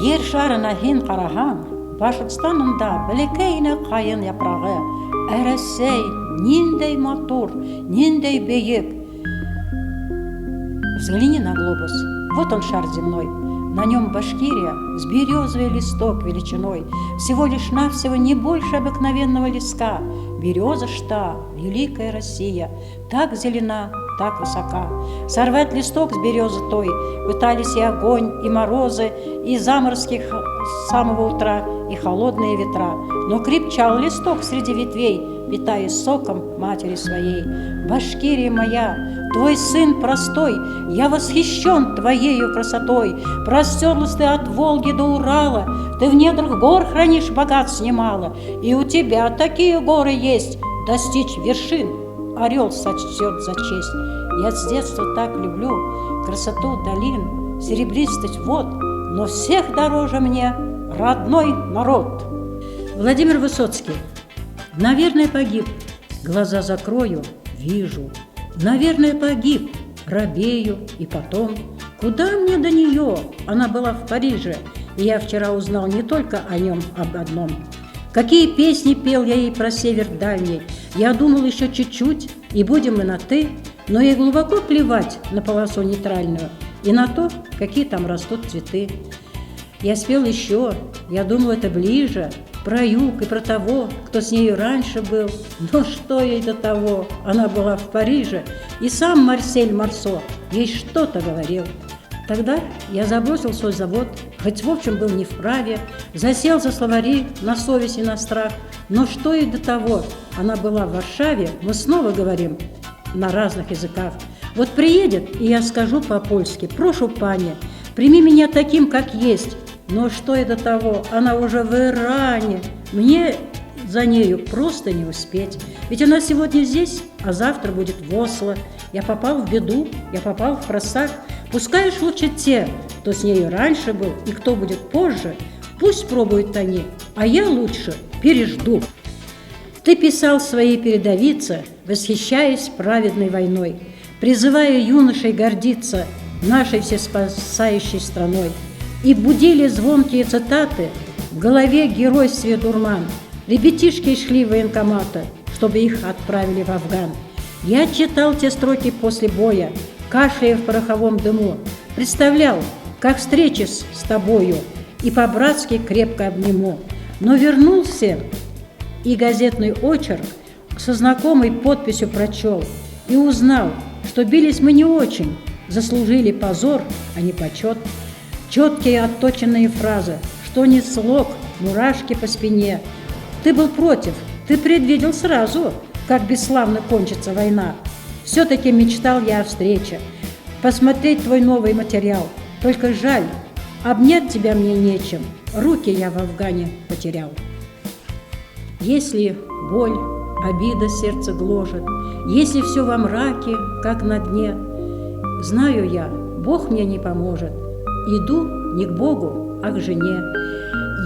Ер шарына һин ҡараһаң, Башҡортостанында бәләкәй ҡайын япрағы, ә Рәсәй ниндәй матур, ниндәй бейек. Взгляни на глобус. Вот он, шар земной. На нем Башкирия с березовый листок величиной, всего лишь навсего не больше обыкновенного листка. Береза шта, великая Россия, так зелена, так высока. Сорвать листок с березы той пытались и огонь, и морозы, и заморозки с самого утра, и холодные ветра. Но крепчал листок среди ветвей, питаясь соком матери своей. Башкирия моя, твой сын простой, я восхищен твоею красотой. Простерлась ты от Волги до Урала, ты в недрах гор хранишь богатств немало, и у тебя такие горы есть, достичь вершин орел сочтет за честь. Я с детства так люблю красоту долин, серебристость вод, но всех дороже мне родной народ. Владимир Высоцкий. Наверное, погиб. Глаза закрою, вижу. Наверное, погиб. Робею и потом. Куда мне до нее? Она была в Париже, и я вчера узнал не только о нем об одном. Какие песни пел я ей про север дальний. Я думал еще чуть-чуть, и будем мы на «ты», но ей глубоко плевать на полосу нейтральную и на то, какие там растут цветы. Я спел еще, я думал, это ближе, про юг и про того, кто с нею раньше был. Но что ей до того? Она была в Париже, и сам Марсель Марсо ей что-то говорил. Тогда я забросил свой завод, хоть в общем был не вправе, засел за словари на совесть и на страх. Но что ей до того? Она была в Варшаве, мы снова говорим на разных языках. Вот приедет, и я скажу по-польски: «Прошу, пани, прими меня таким, как есть». Но что и до того, она уже в Иране. Мне за нею просто не успеть. Ведь она сегодня здесь, а завтра будет в Осло. Я попал в беду, я попал в просак. Пускай уж лучше те, кто с нею раньше был и кто будет позже, пусть пробуют они, а я лучше пережду. Ты писал своей передовице, восхищаясь праведной войной, призывая юношей гордиться нашей всеспасающей страной. И будили звонкие цитаты, в голове геройстве дурман. Ребятишки шли в военкоматы, чтобы их отправили в Афган. Я читал те строки после боя, кашляя в пороховом дыму. Представлял, как встречусь с тобою и по-братски крепко обниму. Но вернулся и газетный очерк со знакомой подписью прочел и узнал, что бились мы не очень, заслужили позор, а не почет. Четкие отточенные фразы, что ни слог, мурашки по спине. Ты был против, ты предвидел сразу, как бесславно кончится война. Все-таки мечтал я о встрече, посмотреть твой новый материал. Только жаль, обнять тебя мне нечем, руки я в Афгане потерял. Если боль, обида сердце гложет, если все во мраке, как на дне, знаю я, Бог мне не поможет. Иду не к Богу, а к жене.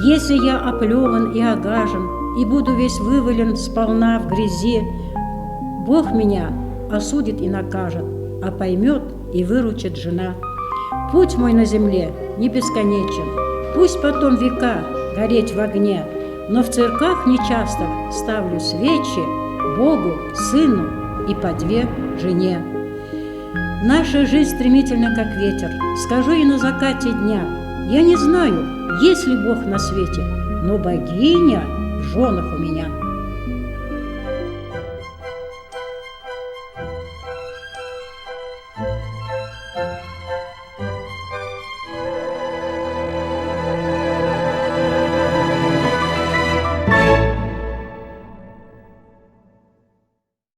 Если я оплеван и огажен, и буду весь вывален сполна в грязи, Бог меня осудит и накажет, а поймет и выручит жена. Путь мой на земле не бесконечен, пусть потом века гореть в огне, но в церквах нечасто ставлю свечи Богу, Сыну и по 2 жене. Наша жизнь стремительна, как ветер, скажу и на закате дня. Я не знаю, есть ли Бог на свете, но богиня в женах у меня.